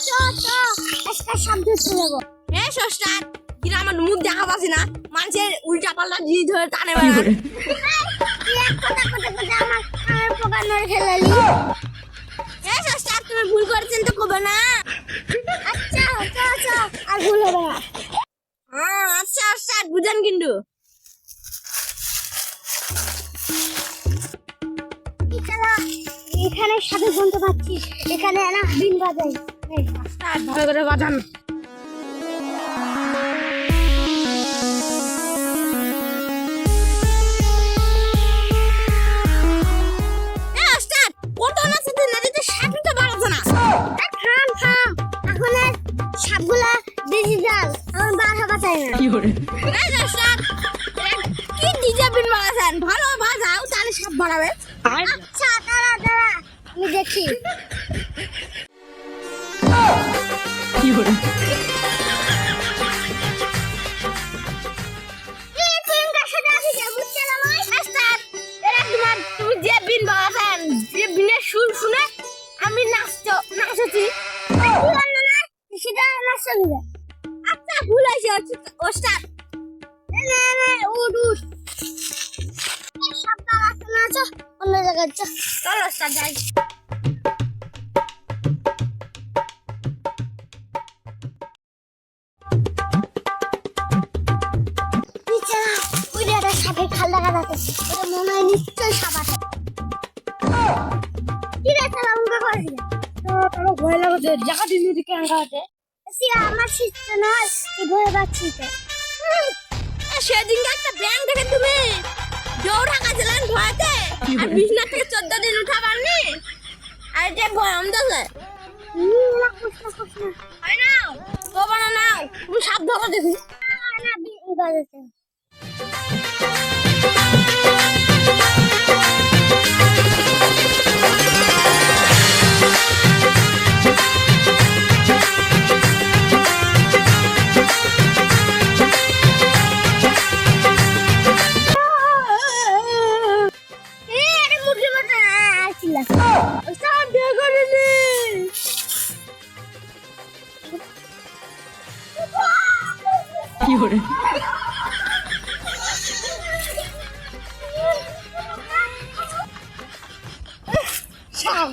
একটা শব্দ শুনবো এ সস্তার কিরা আমার মুখ দেখা পাচ্ছি না মানুষের উল্টা পাল্টা জিনিস ধরে টানে বেড়ান আমার পোকার নড়ে ফেলালি এ সস্তার তুমি ভুল করেছেন তো কবে না আচ্ছা আচ্ছা আর ভুল হবে না আচ্ছা আচ্ছা বুঝেন কিন্তু এখানে সাথে শুনতে পাচ্ছি এখানে না বিন বাজাই ভালো করে বাজান সাপগুলা ডিজিটাল আমার বাসা বাঁচায় না কি করে কি ডিজিটাল বানাছেন ভালো বাজাও তাহলে সাপ বাড়াবে আচ্ছা দাঁড়া আমি দেখি কি করে তুমি যে বিন বানাছেন যে বিনের সুর শুনে আমি নাচছি সেটা নাচতে দিবে আচ্ছা ভুল আছে ওস্তাদ উঠ সবটা রাখতে না আছো অন্য জায়গায় চল ওস্তাদ যাই সাপের খাল দেখা যাচ্ছে ওটা মনে হয় নিশ্চয়ই সাপ আছে কি রে তারা উঙ্গা করেছিল তো ভয় লাগছে জায়গা দিন দিকে আঙ্গা আছে আমার শিষ্য নয় ভয় পাচ্ছি সেদিন একটা ব্যাংক দেখে তুমি দৌড়া গেছিলেন ভয়তে আর বিছনা থেকে 14 দিন উঠা পারনি আর এটা গরম দাও হয় না বাবা না তুমি সাপ ধরো দেখি না বিগাড়ছে কি করে সাপ